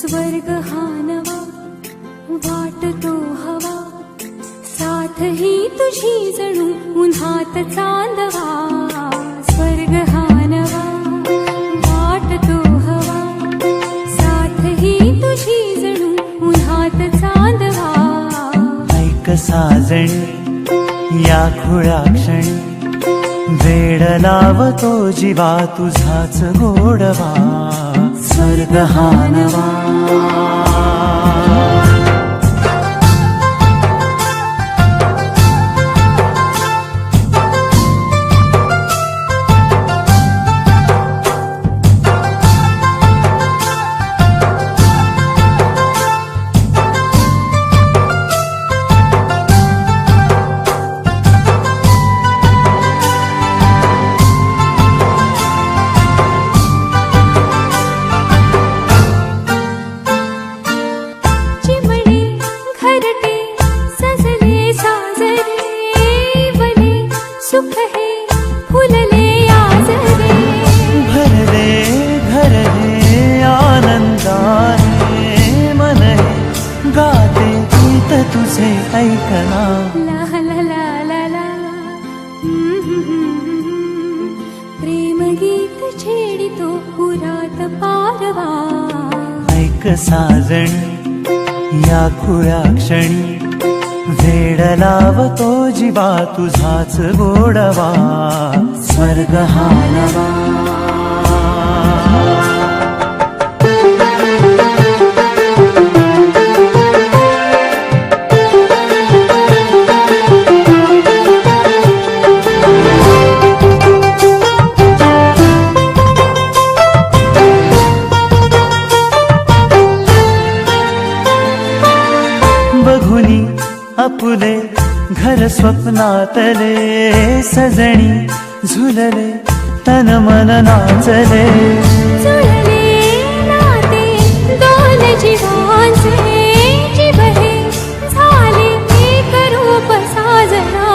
स्वर्ग हा नवा वाटतो हवा, साथ ही तुझी जणू उन्हात चांदवा. स्वर्ग हा नवा वाटतो हवा, साथ ही तुझी जणू उन्हात चांदवा. ऐक साजणी या खुळ्या क्षणी, वेड लावतो जीवा तुझाच गोडवा. स्वर्ग हा नवा. सुख हे फुलले आज रे, भरले घर हे आनंदाने, मन हे गाते गीत तुझे ऐकना. ला ला ला ला ला. प्रेम गीत छेडितो पुरात पारवा. ऐक साजणी या खुळ्या क्षणी, वेड लावतो जीवा तुझाच गोडवा. स्वर्ग हा नवा. बघुनी आपुले घर स्वप्नातले, सजणी झुलले तन मन नाचले. जुळले नाते दोन जीवांचे, जीव हे झाले एक रूप साजना.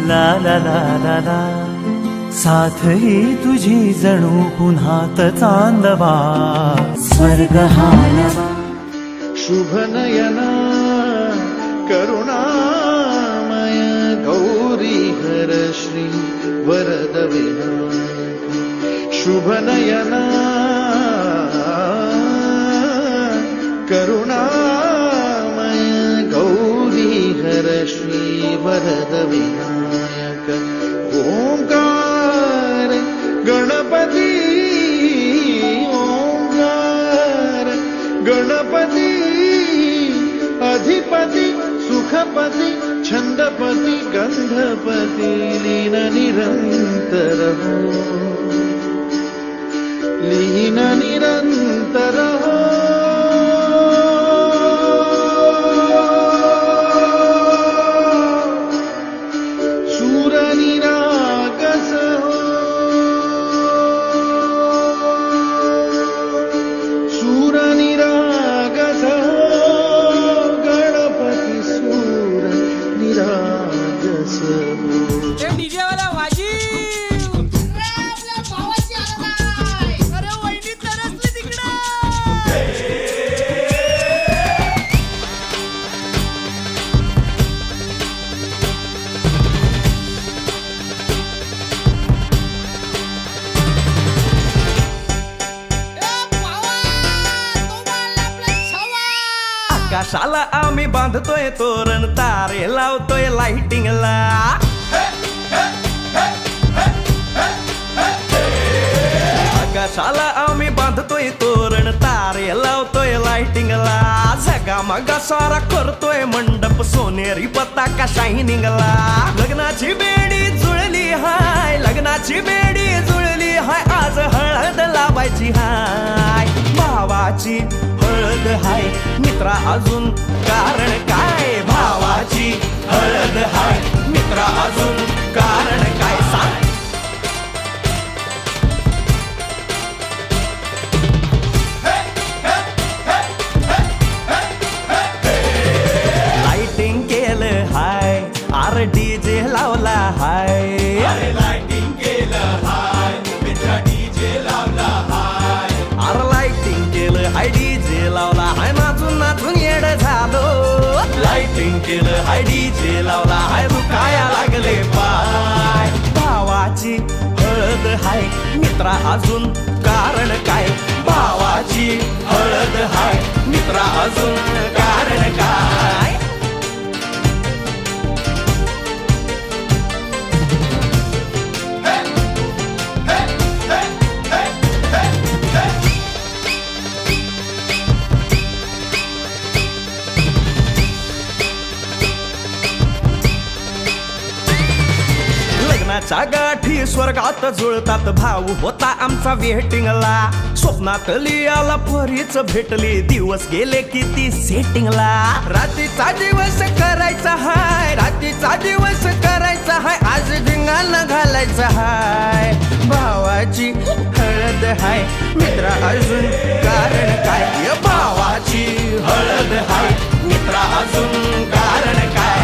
ला ला ला ला ला. साथ ही तुझी जणू पुन्हात चांदवा. स्वर्ग हा नवा. शुभनयना करुणामय गौरी हर श्री वरद विनायक. शुभनयना करुणामय गौरी हर श्री वरद विनायक. ओंकार गणपती, ओंकार गणपती, अधिपती सुखपती छंदपती गंधपती. लीन निरंतर हो, लीन निरंतर हो. सूर निरागस हो, सूर निरागस हो. गणपती सूर निरागस हो. डीजे वाला वाजी. अरे वहिनी तरसली तिकडं. आकाशाला आम्ही बांधतोय तोरण, तारे लावतोय लाइटिंगला. आकाशाला आम्ही बांधतोय तोरण, तारे लावतोय लाइटिंगला. झगा मगा सारा करतोय मंडप, सोनेरी पताका शायनिंगला. लग्नाची बेडी जुळली हाय, लग्नाची बेडी जुळली हाय. आज हळद लावायची हाय, भावाची हळद हाय. मित्रा अजून कारण काय, भावाची हळद हाय. मित्रा अजून कारण काय सांग. लाइटिंग केलं हाय, आर डीजे लावला हाय. लाइटिंग केलं हाय, मित्रा डीजे लावला हाय. आर लाइटिंग केलं हाय डीजे लावला हाय दुखाया लागले पाय भावाची हळद हाय मित्रा अजून कारण काय भावाची हळद हाय मित्रा अजून कारण काय लग्नाच्या गाठी स्वर्गात जुळतात भाऊ होता आमचा वेटिंगला स्वप्नात लियाला परीच भेटली दिवस गेले किती सेटिंगला रात्रीचा दिवस करायचा हाय रात्रीचा दिवस करायचा हाय आज धिंगाणा घालायचा हाय भावाची हळद हाय मित्रा अजून कारण काय भावाची हळद हाय मित्रा अजून कारण काय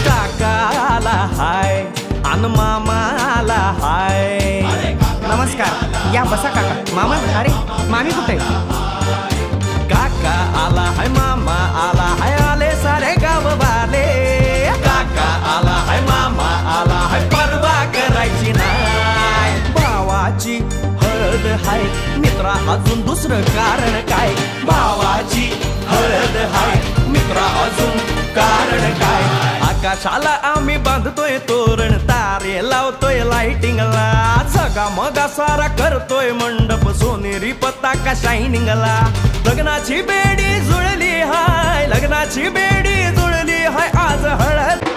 काकाला हाय अन मामाला हाय नमस्कार या बसा काका मामा अरे मामी कुठे काका आला हाय मामा आला हाय आले सारे गाव वाले काका आला हाय मामा आला हाय परवा करायची नाय भावाची हळद हाय मित्रा अजून दुसरं कारण काय भावाची हळद हाय मित्रा अजून कारण काय आकाशाला आम्ही बांधतोय तोरण तारे लावतोय लाइटिंगला सगा मगा सारा करतोय मंडप सोनेरी पताका शायनिंगला लग्नाची बेडी जुळली हाय लग्नाची बेडी जुळली हाय आज हळद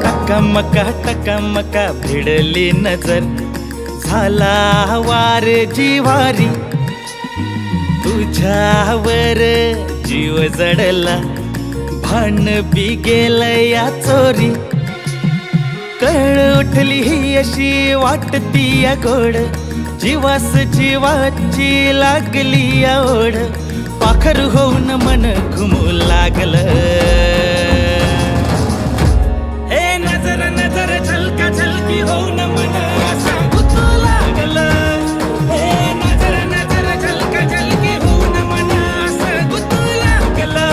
टकमका टकमका भिडली नजर झाला वार जिवारी तुझ्यावर जीव जडला भान बी गेलं या चोरी कळ उठली ही अशी वाटती या गोड जीवास जीवाची लागली या ओढ पाखर होऊन मन घुमू लागलं नजर नजर झलका झलकी होऊन मन असं गुतू लागलं हे नजर नजर झलका झलकी होऊन मन असं गुतू लागलं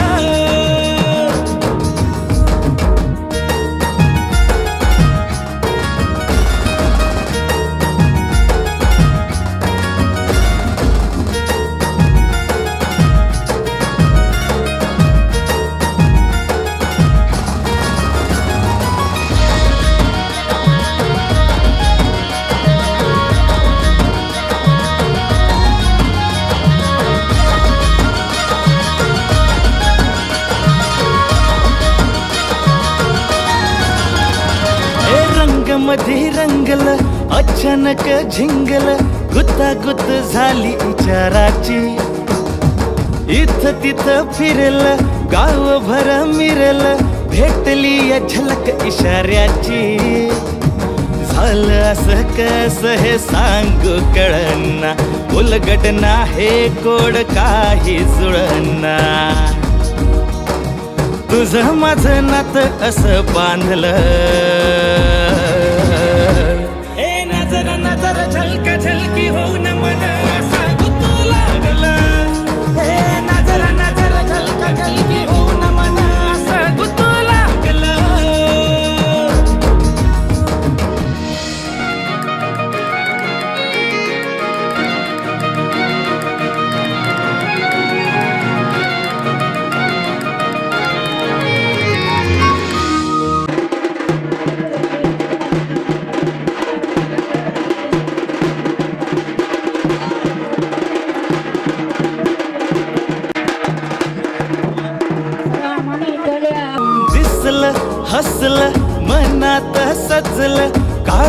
मध्ये रंगल अचानक झिंगल गुतागुत झाली विचाराची इथं तिथं फिरल गावभर मिरल भेटली या झलक इशाऱ्याची झालं असं कसं हे सांगू कळना उलगडना हे कोड काही जुळना तुझं माझं नातं असं बांधलं हे नजर नजर झलका झलकी होऊन मन असं गुतू लागलं हे नजर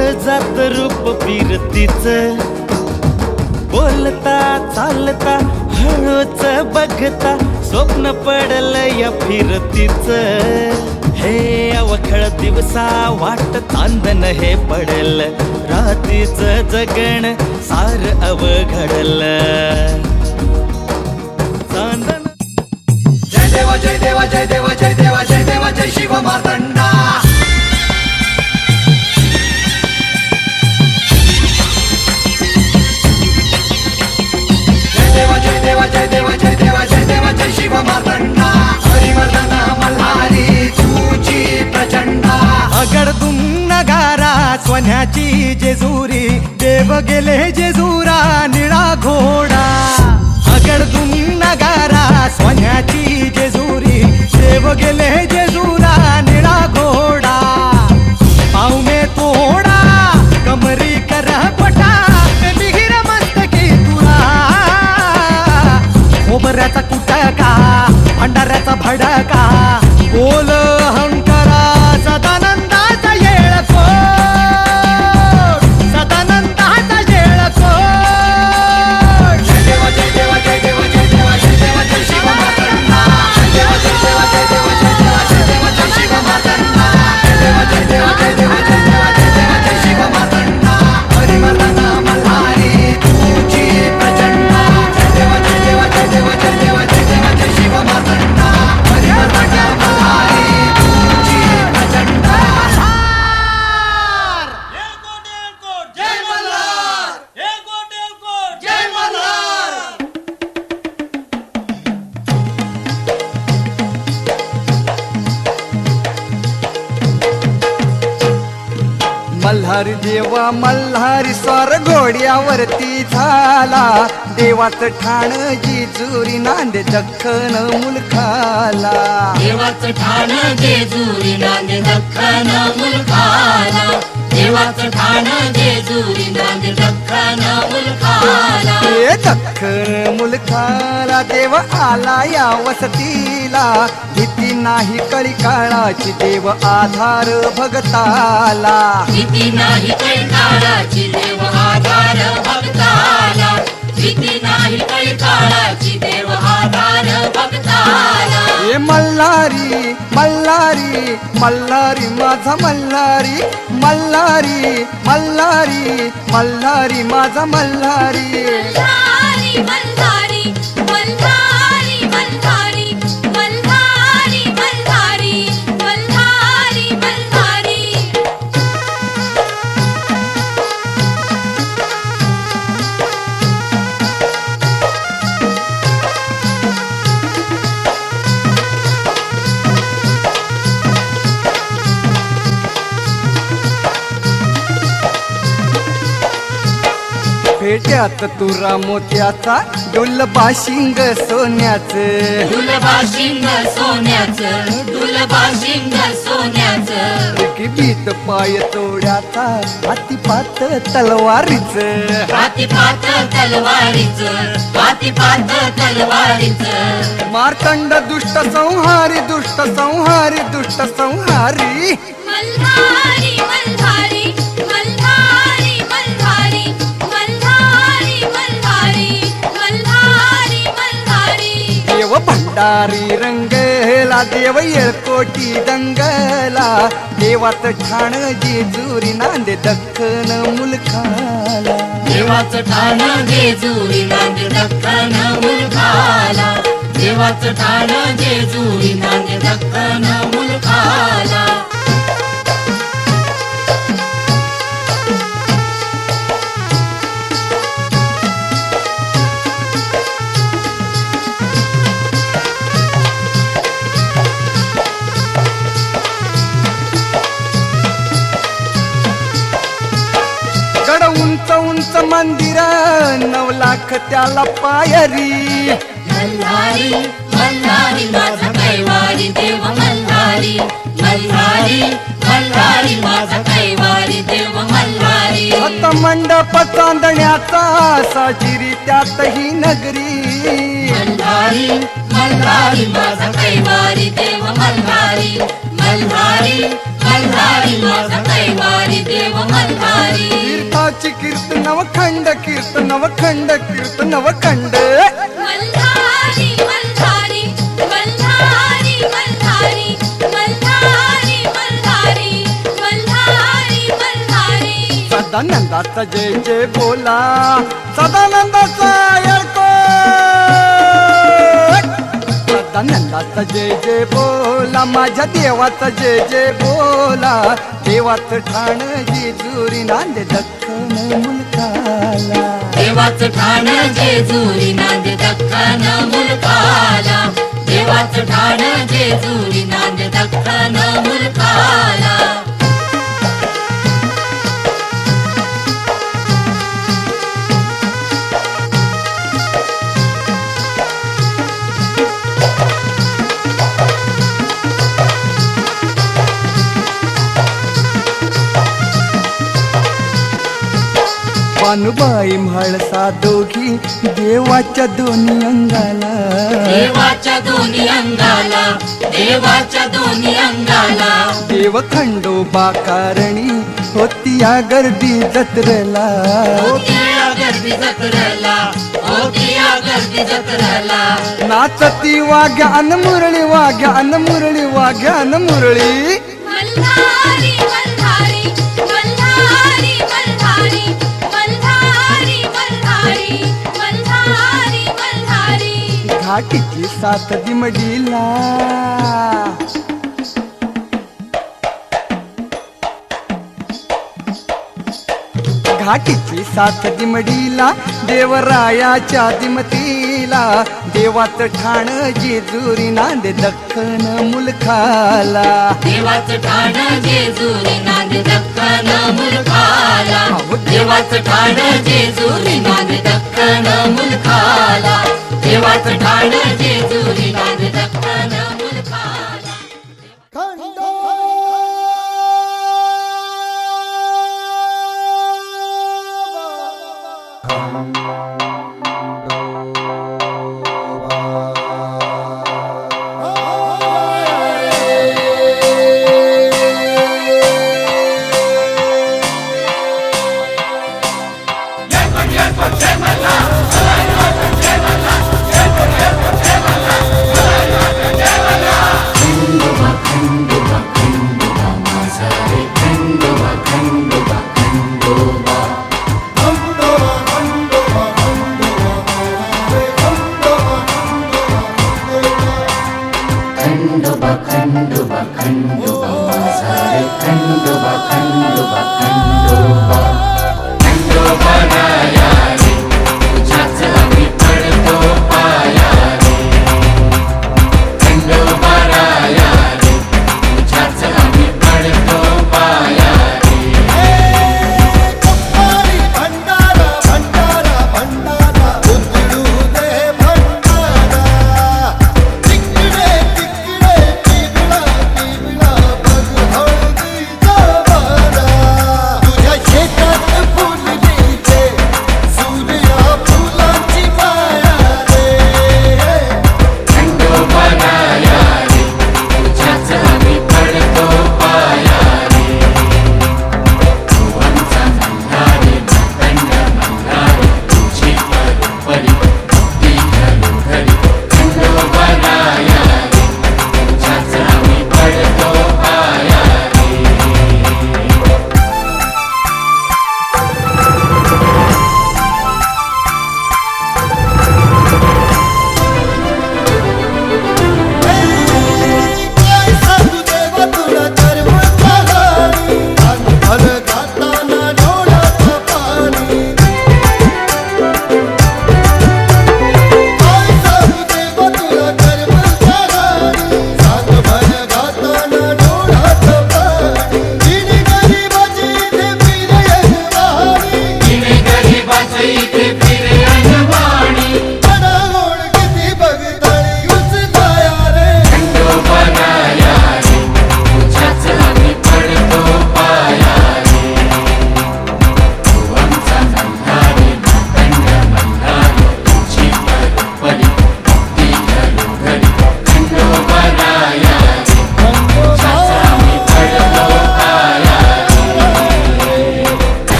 काळजात रूप फिरतीच, बोलता चालता हळूच बघता स्वप्न पडलं या फिरतीच. हे अवखळ दिवसा वाट चांदन हे पडल, रात्रीच जगण सार अवघडल. चांदन जय देवा जय देवा जय देवा जय देवा जय देवा जय शिव मार्तंडा. जय देवा जय देवा जय देवा जय देवा जय देवा जय शिव मार्तंडा. हरिवर्धन मल्हारी तुझी प्रचंडा. अगडदुम नगारा सोन्याची जेजुरी, देव गेले जेजुरा निळा घोडा. अगडदुम नगारा सोन्याची जेजुरी, देव गेले जेजुरा निळा घोडा. पाऊ में तोडा कमरी कर पटा, मिहिर मस्तकी तुरा. खोबऱ्याचा कुटका भंडाऱ्याचा भडका, बोल अहंकारा सदानंदाचा येळको, सदानंदाचा येळको. जय देवा जय देवा जय देवा जय देवा जय देवा जय शिव मार्तंडा. जय देवा जय देवा जय देवा जय देवा जय देवा जय शिव मार्तंडा. जय देवा जय देवा जय देवा जय देवा जय देवा जय शिव मार्तंडा. हरिवर्धन मल्हारी तुझी प्रचंडा. जय देवा जय देवा जय देवा जय देवा जय देवा जय शिव मार्तंडा. हरिवर्धन मल्हारी तुझी प्रचंडा. जय मल्हार. जय मल्हार. मल्हारी देवा मल्हारी स्वार घोड्यावरती झाला, देवाचं ठाण जेजुरी नांदे दख्खन मुलखाला. देवाचं ठाण जेजुरी नांदे दख्खन मुलखाला. देवाचं ठाण जेजुरी नांदे दख्खन मुलखाला. हे दख्खन मुलखाला देव आला या वसतीला, भीती नाही कळी काळाची देव आधार भगताला. भीती नाही काळाची देव आधार भक्ताला. भीती नाही काळाची देव आधार भक्ताला. हे मल्हारी मल्हारी मल्हारी माझा मल्हारी, मल्हारी मल्हारी मल्हारी माझा मल्हारी. मल्हारी मल्हारी मल्हारी मल्हारी मल्हारी मल्हारी मल्हारी मल्हारी. फेट्यात तुरा मोत्याचा डोल बाशिंग सोन्याचं, डुलबाशिंग सोन्याचं, डुलबाशिंग सोन्याचं. भीत पाय तोड्याचा हातीपात तलवारीच. हातीपात तलवारीचं, हातीपात तलवारीचं. मार्तंड दुष्ट संहारी दुष्ट संहारी दुष्ट संहारी. मल्हारी मल्हारी मल्हारी मल्हारी मल्हारी मल्हारी मल्हारी मल्हारी. देव भंडारी रंगला देव येळकोटी दंगला, देवाचं ठाण जेजुरी नांदे दख्खन मुलखाला. देवाचं ठाण जेजुरी नांदे दख्खन मुलखाला. देवाचं ठाण जेजुरी नांदे दख्खन मुलखाला. गड उंच उंच मंदिर 9 लाख त्याला पायरी. मल्हारी मल्हारी माझा कैवारी देव मल्हारी. मल्हारी मल्हारी माझा कैवारी देव मल्हारी. सत मंडप चांदण्याचा साजिरी त्यातही नगरी. मल्हारी मल्हारी माझा कैवारी देव मल्हारी. मल्हारी मल्हारी माझा कैवारी देव मल्हारी तीर्थाची कीर्तनव खंड कीर्तनव खंड कीर्तनव खंड मल्हारी मल्हारी मल्हारी मल्हारी मल्हारी मल्हारी मल्हारी मल्हारी सदानंदाचा जय जय बोला सदानंदाचा येळकोट सदानंदाचा जय जय बोला माझ्या देवाचा जय जय बोला देवाचं ठाण जेजुरी नांद दख्खन मुलकाला देवाचं ठाण जेजुरी नांद दख्खन मुलकाला देवाचं ठाण जेजुरी नांद दख्खन मुलकाला पानुबाई म्हाळसा दोघी देवाच्या दोन्ही अंगाला देवाच्या दोन्ही अंगाला देवाच्या दोन्ही अंगाला देव खंडोबा कारणी होती या गर्दी जत्रेला होतिया गर्दी जत्रेला होतिया गर्दी जत्रेला नाचती वाघ्यान मुरळी वाघ्यान मुरळी वाघ्यान मुरळी मल्हारी मल्हारी मल्हारी मल्हारी मल्हारी मल्हारी मल्हारी मल्हारी घाटीची साथ दिमडीला घाटीची साथ दिमडीला देवरायाच्या दिमतीला देवाचं ठाण जेजुरी नांद दख्खन मुलखाला देवाचं ठाण जेजुरी नांद दख्खन मुलखाला देवाचं ठाण जेजुरी नांद दख्खन मुलखाला देवाचं ठाण जेजुरी नांद दख्खन मुलखाला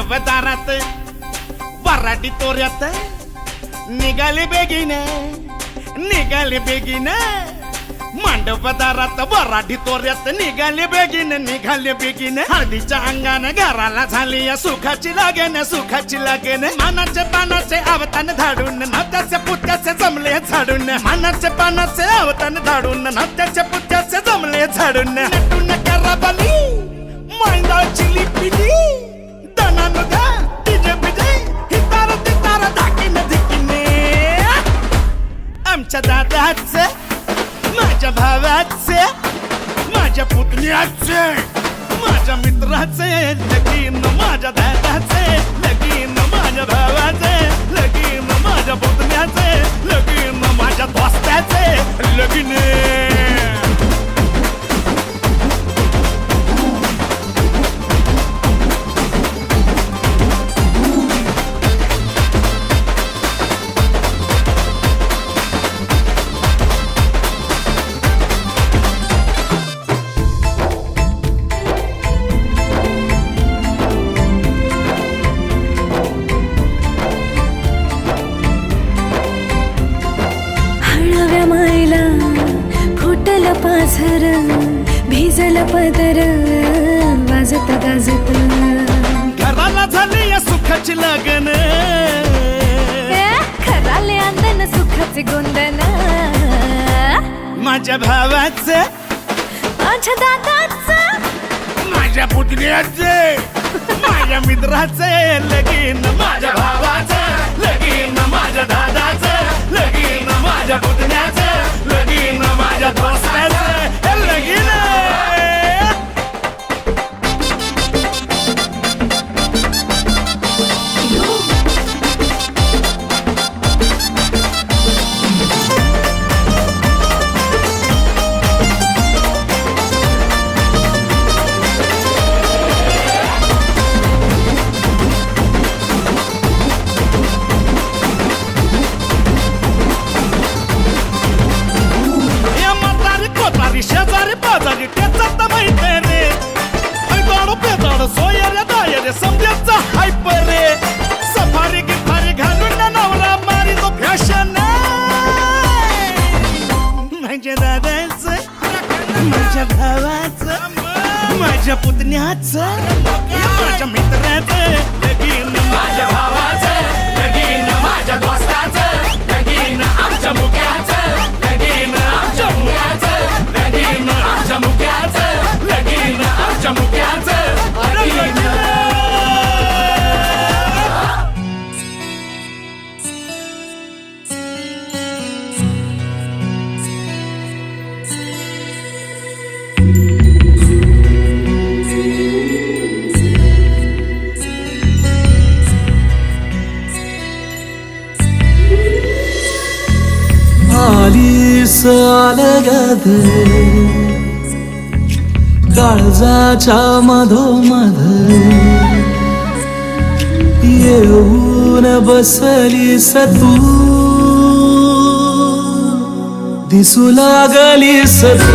मांडवदारात वराडी तोऱ्यात निघाले बेगीन मांडवदारात वराडी तोऱ्यात निघाले बेगीन हळदीच्या अंगाने घराला झाली या सुखाची लागेन मानाचे पानाचे अवतान धाडून नात्याचे पुत्याचे जमले झाडून मानाचे पानाचे अवतान धाडून नात्याचे पुत्याचे जमले झाडून नटून कराबली मांडाची लिपिली दनान गा तिजे बिजे हितार तितार धाकीने आमच्या दादाचे माझ्या भावाचे माझ्या पुतण्याचे माझ्या मित्राचे लगीन माझ्या दादाचे लगीन माझ्या भावाचे लगीन माझ्या पुतण्याचे लगीन माझ्या दोस्ताचे लगीन पाझर भिजल पदर वाजत गाजत घराला झाली या सुखाची लगन खराले अंदन सुखाचे गोंदन माझ्या भावाचे माझ्या दादाचं माझ्या पुतण्याचे माझ्या मित्राचे लगीन माझ्या भावाचं लगीन माझ्या दादाचं लगीन माझ्या पुतण्याचं लगीन माझ्या दोस्ताचं लगीन शेजारी पाजारी त्याचा माहिती रे दाडो पेदाडो सोयरे दायरे समजायचा हायप रे सफारी गिफारी घालून नवरा मारी तो फॅशन माझ्या दादाचं माझ्या भावाचं माझ्या पुतण्याचं माझ्या मित्राचं लगीन माझ्या भावाचं लगीन माझ्या दोस्ताचं लगीन आमच्या मुक्याचं लगीन आमच्या मुक्याचं लगीन आमच्या मुक्याचं लगीन आमच्या मुक्याचं लगीन आलीस अलगद काळजाच्या मधोमध येऊन बसलीस तू दिसू लागलीस तू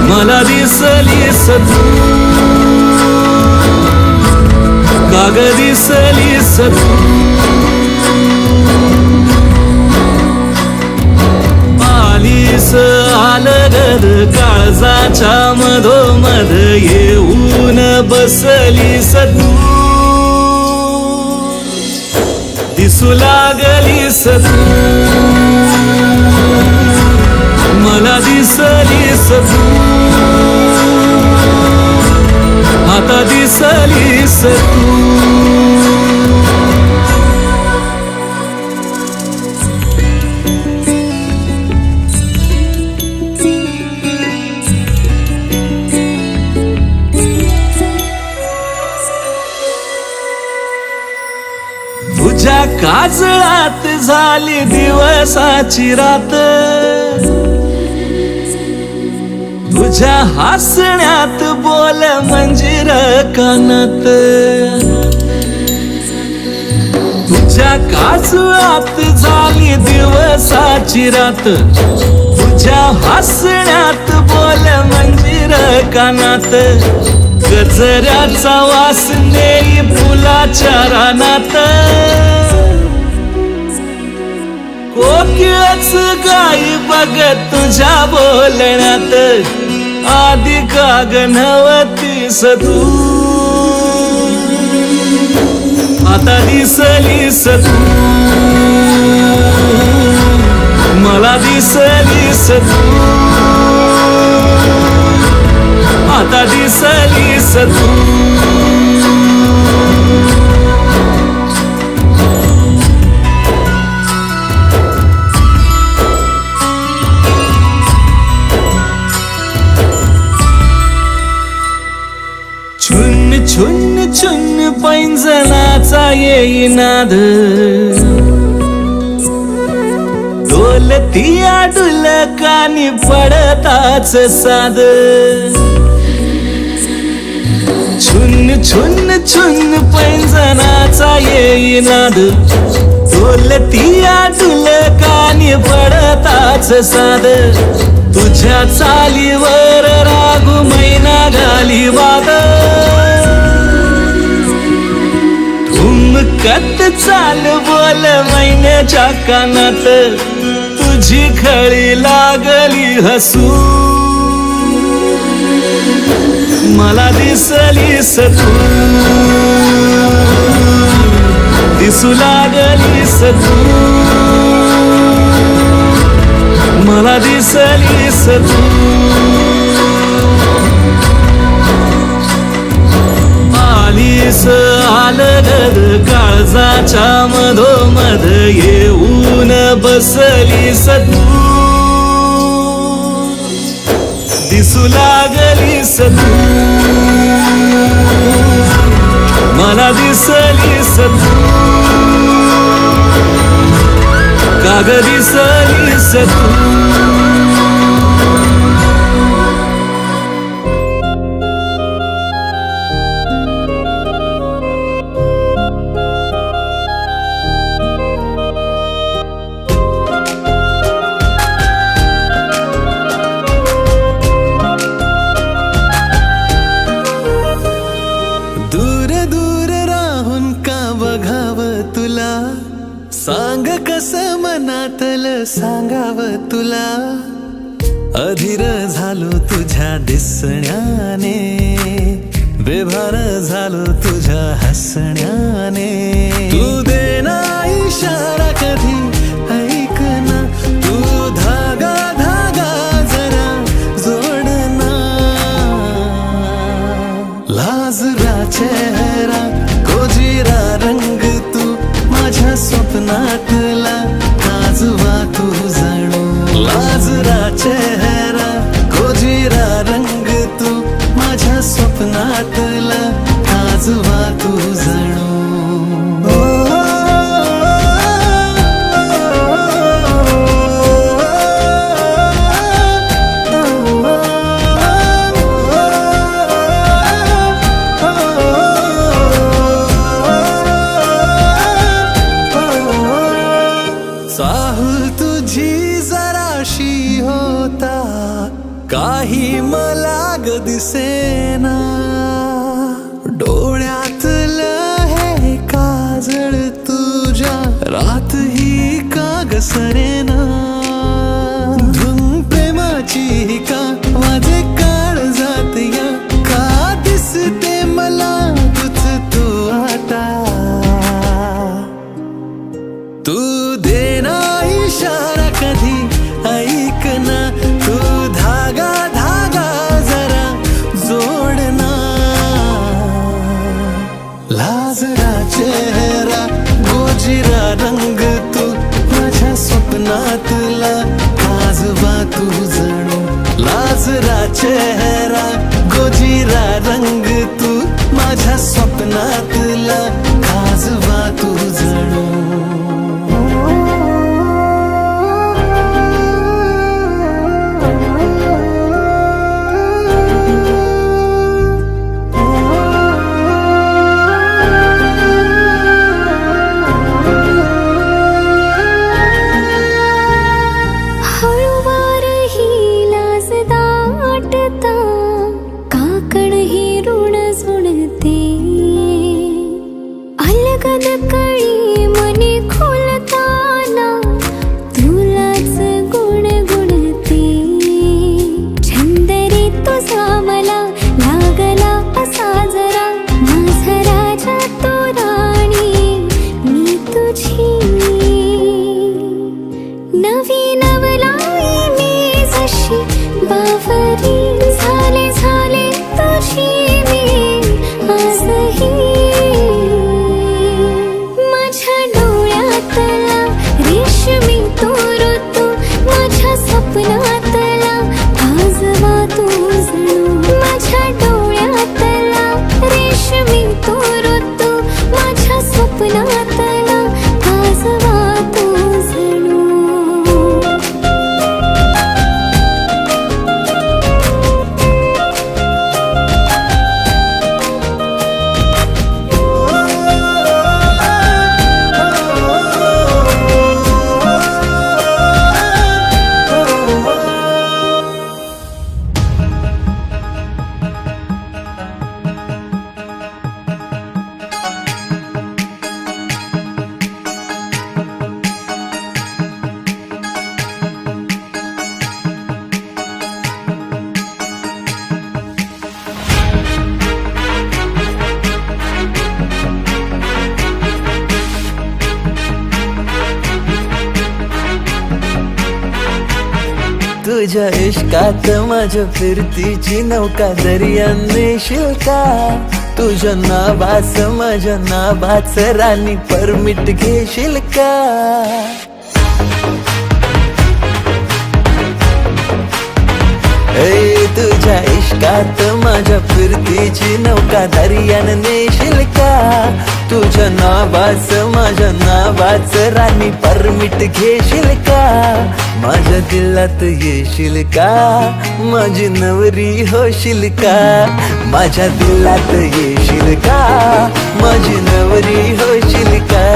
मला दिसलीस तू काग दिसलीस तू आलीस अलगद काळजाच्या मधोमध येऊन बसलीस तू दिसू लागलीस तू मला दिसलीस तू आता दिसलीस तू तुझ्या काजळात झाली दिवसाची रात तुझ्या हसण्यात बोल मंजिर कानात तुझ्या काजळात झाली दिवसाची रात तुझ्या हसण्यात बोल मंजिर मंजीर कानात, गजऱ्याचा वास नेई फुलाच्या रानात. कोकिळच गाई बघत तुझ्या बोलण्यात, आधी का गणवतीस तू आता दिसलीस तू, मला दिसलीस तू, आता दिसलीस तू. छुन छुन छुन पैंजणाचा येई नाद, डोलतिया डुलकानी पडताच साद. छुन छुन छुन पैंजणाचा येई नाद, डोलतिया डुलकानी पडताच साद. तुझ्या चालीवर रागू मैना घाली वाद, धुमकत चाल बोल मैन्याच्या कानात, तुझी खळी लागली हसू, मला दिसलीस तू, दिसू लागलीस तू, मला दिसलीस तू. आलीस आलगद काळजाच्या मधोमध, येऊन बसलीस तू, दिसू लागलीस तू, मला दिसलीस तू, काग दिसलीस तू. दूर दूर राहून का बघावं तुला, सांग कस मनातल सांगावं तुला. अधीर झालो तुझ्या दिसण्याने, बेभान झालो तुझ्या हसण्याने. तू देना इशारा कधी ऐक ना, तू धागा धागा जरा जोडना. लाजरा चेहरा कोजिरा रंग तू, माझ्या स्वप्नातला काजवा तू जणू. लाजरा चेहरा कोजिरा रंग तू, माझ्या स्वप्नातला काजवा तू जणू. चाहूल तुझी जराशी होता, काही मला ग दिसेना. डोळ्यातलं हे काजळ तुझ्या, रात ही का ग सरेना. धुन प्रेमाची का माझे काळ जात या, का दिसते मला तुझ तू आता. तू देना इशारा कधी ऐक ना, तू धागा धागा जरा जोडना. लाजरा चेहरा गोजिरा रंग तू, माझ्या स्वप्नातला काजवा तू जणू. लाजरा चेहरा गोजिरा रंग तू, माझ्या स्वप्नातला काजवा तू जणू. हळूवार ही लाज दाटता, तुझ्या इश्कात माझ्या फिरतीची नौका दर्यान नेशील का तुझ्या नावास माझ्या नावाच राणी परमिट घेशील का तुझ्या इश्कात माझ्या फिरतीची नौका दर्यान नेशील का तुझ्या नावास माझ्या नावाच राणी परमिट घेशील का माझ्या दिलात येशील का माझी नवरी होशील का माझ्या दिलात येशील का माझी नवरी होशील का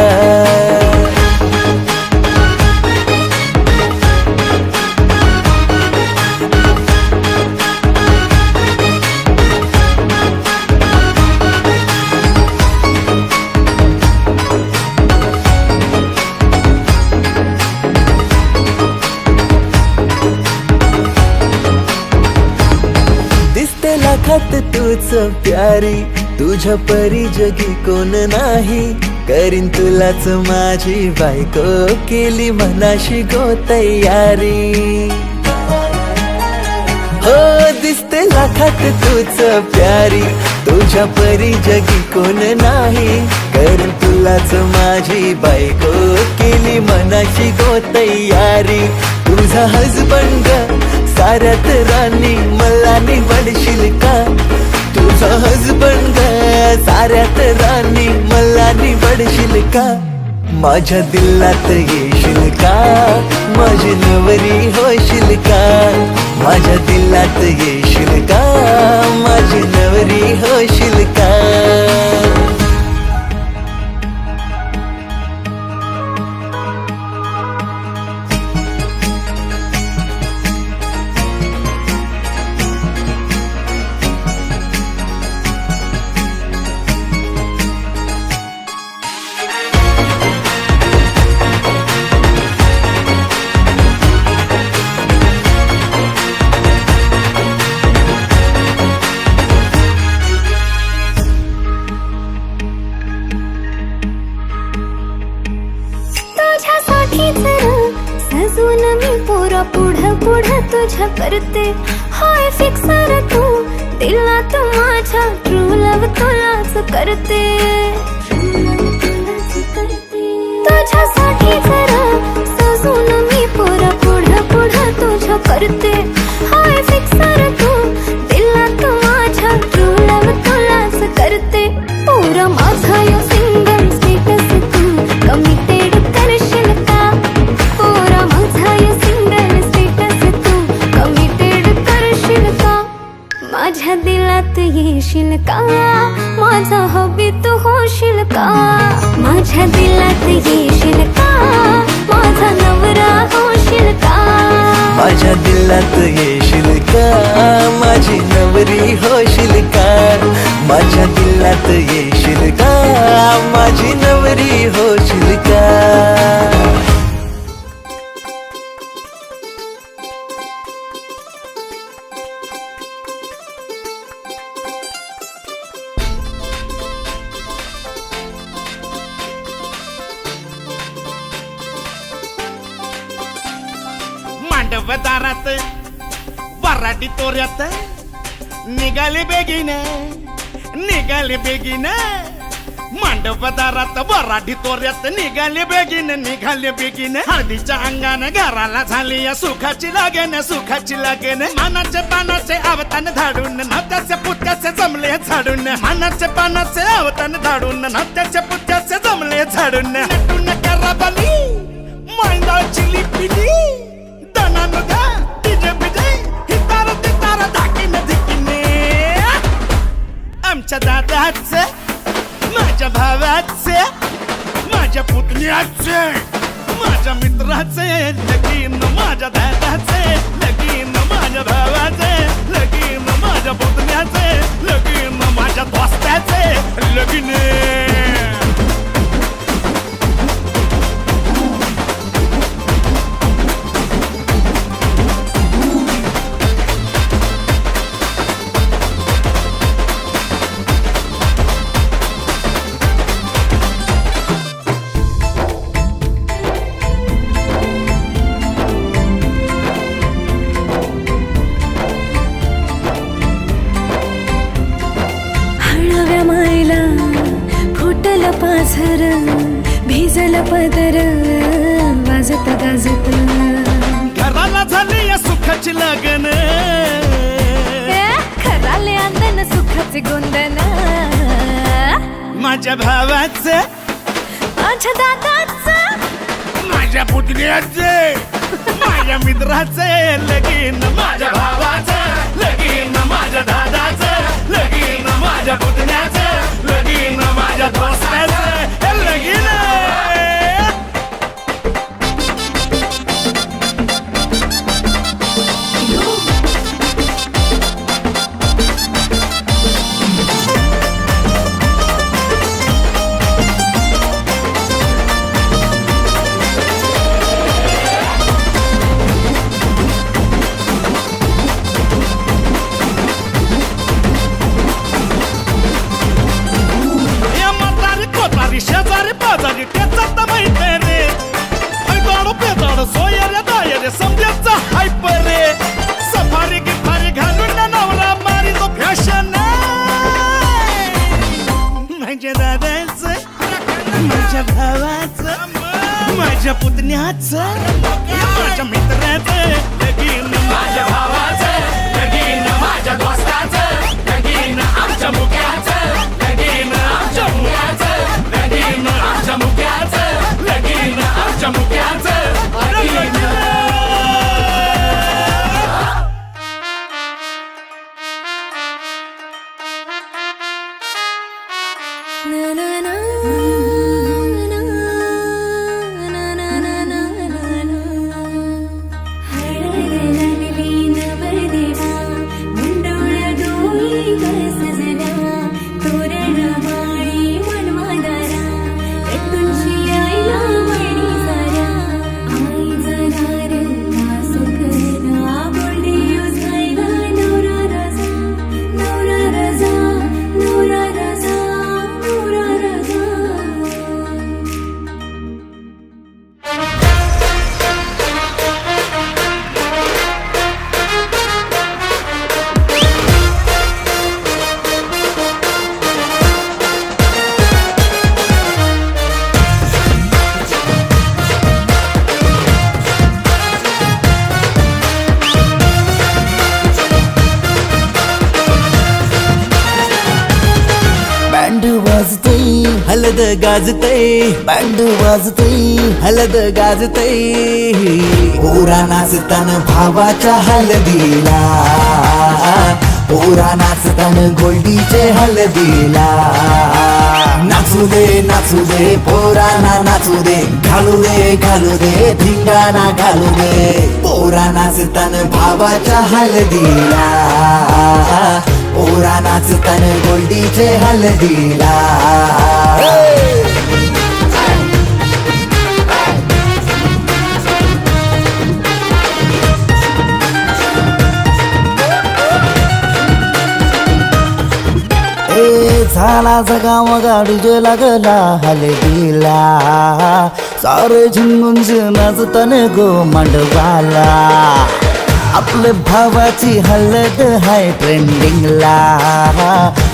लाखात तूच प्यारी तुझ्या परी जगी कोण नाही करीन तुलाच माझी बायको केली मनाशी गो तयारी हो दिसते लाखात तूच प्यारी तुझ्या परी जगी कोण नाही करीन तुलाच माझी बायको केली मनाशी गो तयारी तुझा हजबंड साऱ्यात राणी मला निवडशील का तुझा हजबंड साऱ्यात राणी मला निवडशील का माझ्या दिलात येशील का माझी नवरी होशील का माझ्या दिलात येशील का माझी नवरी होशील का सजून मी पोरा पुढं पुढं तुझ्या करते हाय फिक्सर तू दिलात माझ्या ट्रू लव तुलाच करते तुझ्यासाठी जरा सजून मी पोरा पुढं पुढं तुझ्या करते हाय फिक्सर तू दिलात माझ्या ट्रू लव तुलाच करते पोरा माझा यो सिंगल स्टेटस तू कमिटेड करशील का पोरा माझा यो सिंगल स्टेटस तू कमिटेड करशील का माझ्या दिलात येशील का माझा हवी तू होशील का माझ्या दिलात येशील का माझा नवरा होशील का माझ्या दिलात येशील का माझी नवरी होशील का माझ्या दिलात येशील का माझी नवरी होशील का मांडवदारात वराडी तोऱ्यात निघाले बेगीने मांडवदारात वराडी तोऱ्यात निघाले बेगीने हळदीच्या अंगाने घराला झाली या सुखाची लागेन मानाचे पानाचे अवतान धाडून नात्याचे पुत्याचे जमले झाडून मानाचे पानाचे अवतान धाडून नात्याचे पुत्याचे जमले झाडून नटून कराबली मांडाची लिपिली आमच्या दादाचे माझ्या भावाचे माझ्या पुतण्याचे माझ्या मित्राचे लगीन माझ्या दादाचे लगीन माझ्या भावाचे लगीन माझ्या पुतण्याचे लगीन माझ्या दोस्ताचे लगीन तुझत घराला झाली या सुखाची लगन खराले अंदन सुखाचे गोंदन माझ्या भावाचं माझ्या दादाचं माझ्या पुतण्याचे माझ्या मित्राचे लगीन माझ्या भावाचं लगीन माझ्या दादाचं लगीन माझ्या पुतण्याचं लगीन माझ्या दोस्ताचं लगीन शेजारी पाजारी त्याचा माहित रे दाडो पेदाडो सोयरे दायरे समजायचा हायप रे सफारी गिफारी घालून नवरा मारी तो फॅशन माझ्या दादाचं माझ्या भावाचं माझ्या पुतण्याचं माझ्या मित्राचं लगीन माझ्या भावाचं लगीन माझ्या दोस्ताचं लगीन आमच्या मुक्याचं लगीन आमच्या मुक्याचं लगीन आमच्या मुक्याचं लगीन आमच्या मुक्याचं लगीन हलद गाजतय बँड वाजतय हलद गाजतय पोरा नाचतान भावाच्या हलदीला पोरा नाचतान गोल्डीचे हलदीला नाचू दे पोरांना नाचू दे घालू दे धिंगाणा घालू दे पोरा नाचतान भावाच्या हलदीला पोरा नाचतान गोल्डीचे हलदीला झाला जगाव गाडी जे लागला हलदीला सारे झिंगून नाचतान गो मांडवाला आपले भावाची हलद हाय ट्रेंडिंगला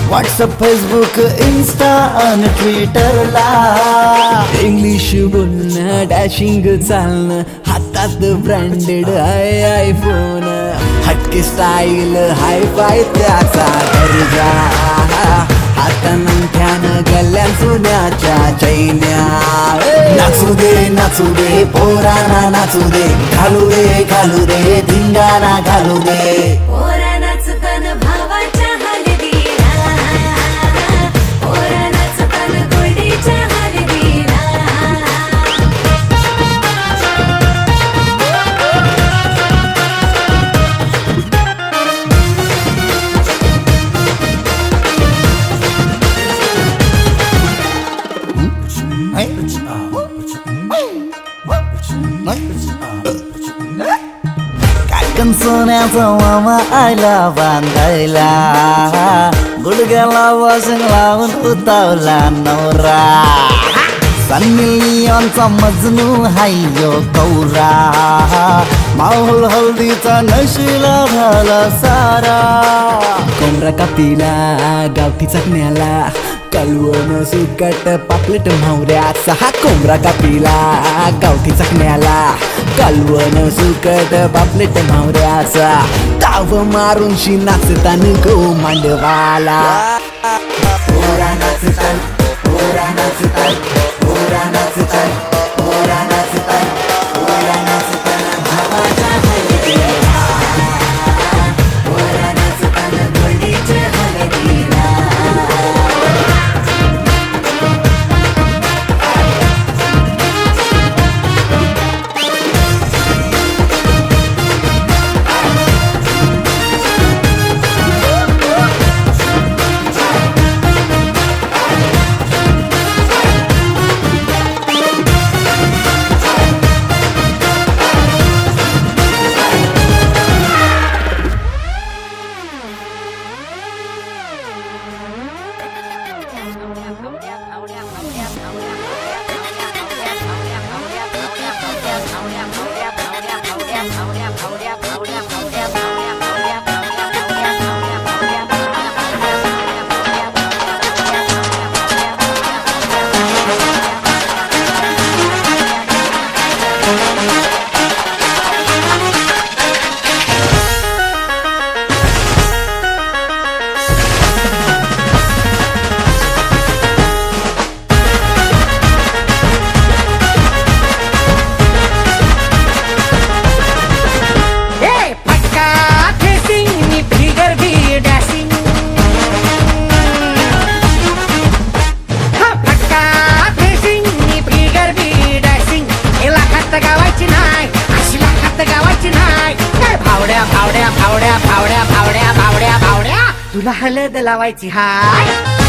व्हॉट्सअप फेसबुक इन्स्टा आणि ट्विटरला इंग्लिश बोलणं डॅशिंग चालणं हातात ब्रँडेड हाय आयफोन हटके स्टाईल हाय फाय त्याचा दर्जा हातानं गल्ल्या सोन्याच्या चैन्या नाचू दे पोरांना नाचू दे घालू दे धिंगाणा घालू दे पोरा नाचतान भावाच्या हलदीला पोरा नाचतान गोल्डीच्या हलदीला काकण सोन्याचा मामा आयला बांधायला गुडघ्याला वाशिंग लावून उतावला नवरा सन्नी लिओनचा मजनू हायो कौरा माहोल हल्दीचा नशिला झाला सारा कोंबरा कापीला गावठी चकण्याला कालवण सुकट पापलेट म्हावऱ्या 6 कोंबरा कापीला गावठी चकण्याला कालवण सुकट पापलेट मावऱ्याचा ताव मारून शी नाचतान गो मांडवाला पोरा नाचतान पोरा नाचतान पोरा नाचतान पोरा नाचतान पोरा नाचतान भावाच्या हलगीला पोरा नाचतान बहिणीच्या हलगीला तुला हलद लावायची हाय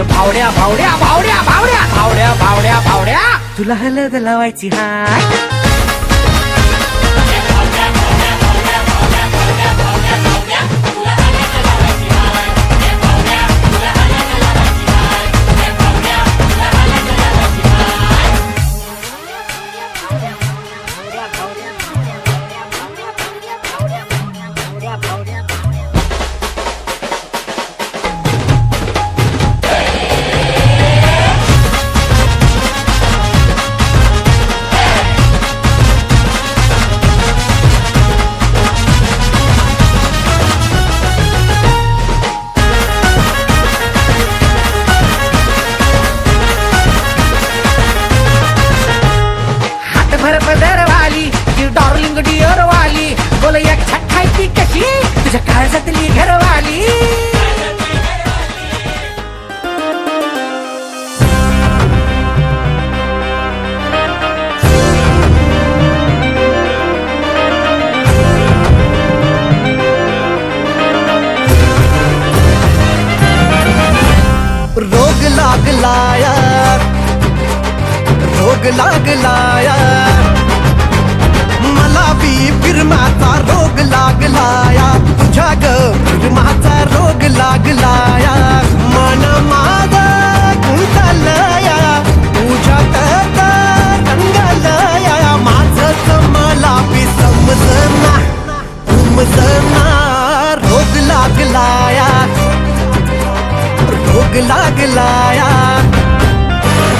भावड्या भावड्या भावड्या भावड्या भावड्या भावड्या भावड्या तुला हलद लावायची हाय डार्लिंग डिअर वाली बोल एक छक्का ती कशी तुझ्या काळजातली घरवाली रोग लागलाया रोग लागलाया मला बी फिरमाचा रोग लागलाया तुझ्या ग फिरमाचा रोग लागलाया मन माझं गुंतलया तुझ्यात रंगलया माझंच मला बी समजना रोग लागलाया रोग लागलाया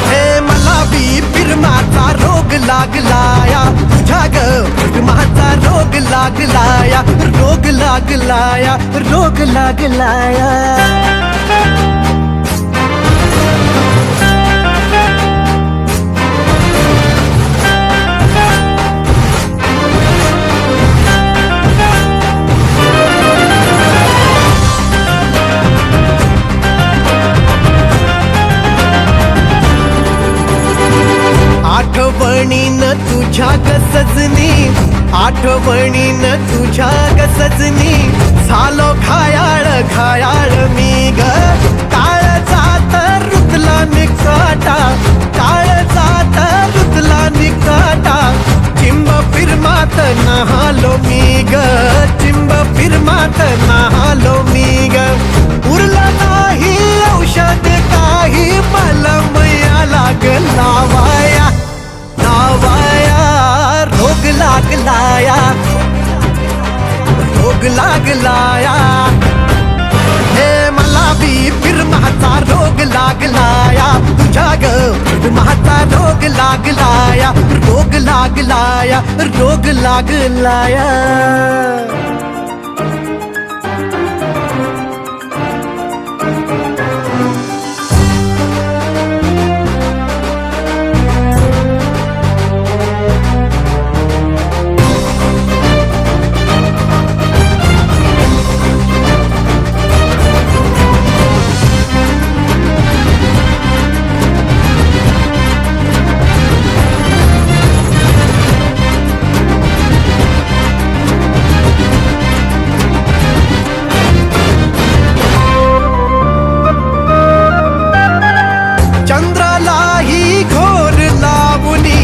हे मला बी फिरमाचा रोग लागलाया तुझ्या ग फिरमाचा रोग लागलाया रोग लागलाया रोग लागलाया आठवणीन तुझ्या ग सजनी झालो घायाळ घायाळ मी ग काळ जात रुतला निकाटा काळ जात रुतला निकाटा चिंब फिरमात नहालो मी ग चिंब फिरमात नहालो मी ग उरलं नाही औषध काही मला मैया लागला वाया नावाया रोग लागलाया रोग लागलाया हे मला बी फिरमाचा रोग लागलाया तुझ्या ग फिरमाचा रोग लागलाया रोग लागलाया रोग लागलाया चंद्रालाही घोर लावणी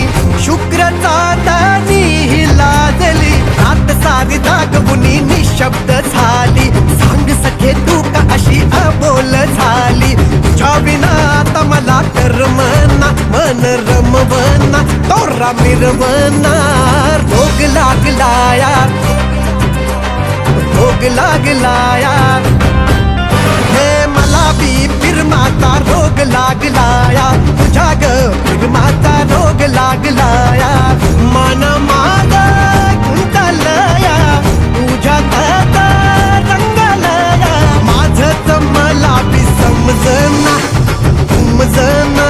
शुक्रचा दानी ही लाजली रात सारी दागवुनी निशब्द झाली सांग सखे तू का अशी अबोल झाली तुझ्या विना आता मला करमना मन रमवना तोरा मिरवना रोग लागलाया रोग लागलाया हे मला बी फिरमाचा रोग लागलाया तुझ्या ग फिरमाचा रोग लागलाया मन माग गुंतलया तुझ्या रंगलया माझच मला बी समजना समजना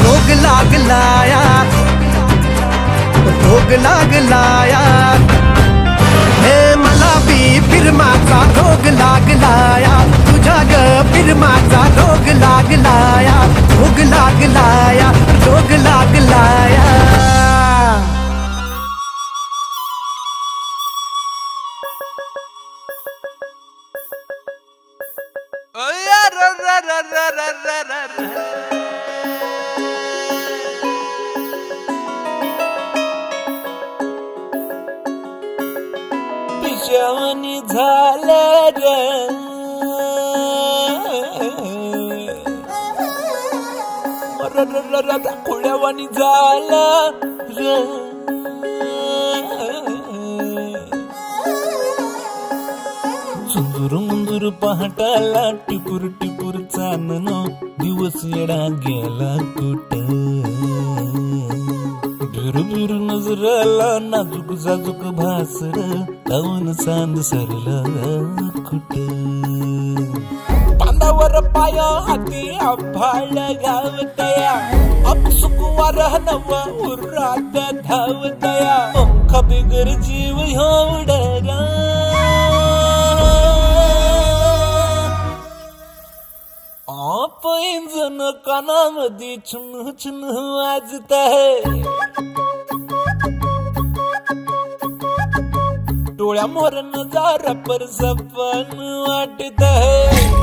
रोग लागलाया रोग लागलाया हे मला बी फिरमाचा रोग लागलाया तुझ्या ग फिरमाचा रोग लागलाया रोग लागलाया रोग लागलाया पिशावनी झालं ग खुळ्यावानी झालं र झुंजूर मुंजूर पहाटाला टिपूर टिपूर चानन दिवस येडा गेला कुठ बिरू बिरू नजराला नाजूक जाजूक भासर लावून चांद सरला कुठ पांदावर पाया हाती आभाळ गावतया अपसुकवार नव उरात धावतया पंख बिगर जीव होडरा आप इंजन कानामध्ये छुन छुन वाजत है डोळ्या मोर नजारा पर सपन वाटत है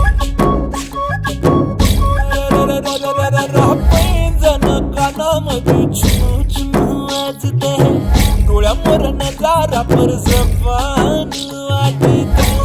जन कानामध्ये छुन छुन वाजत है डोळ्या मोर नजारा पर सपन वाटत है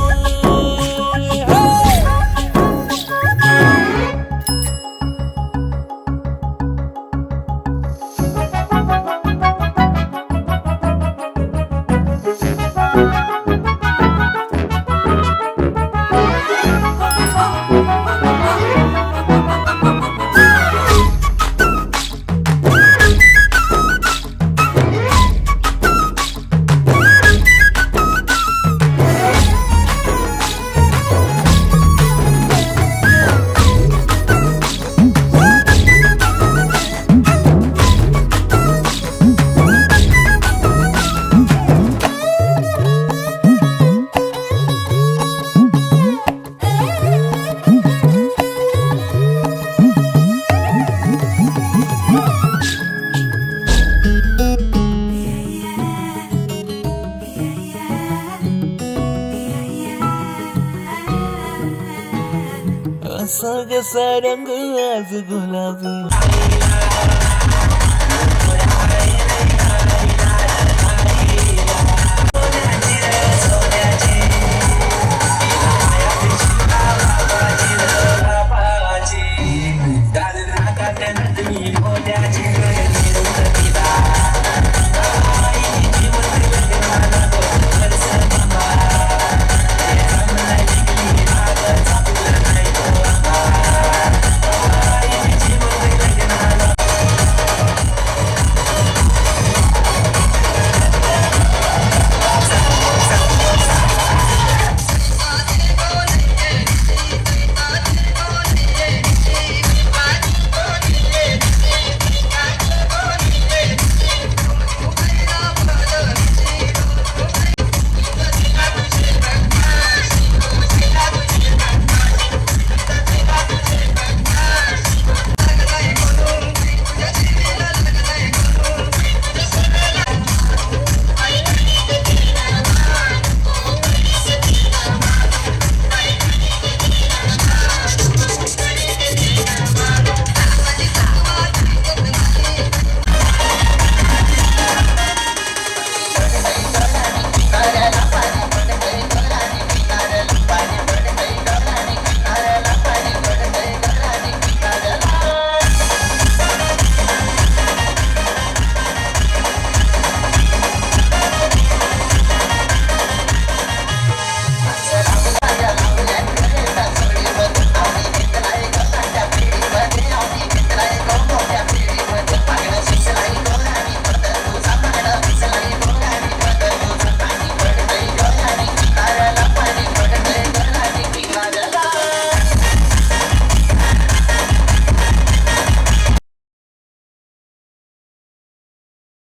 असा कसा रंग आज गुलाबी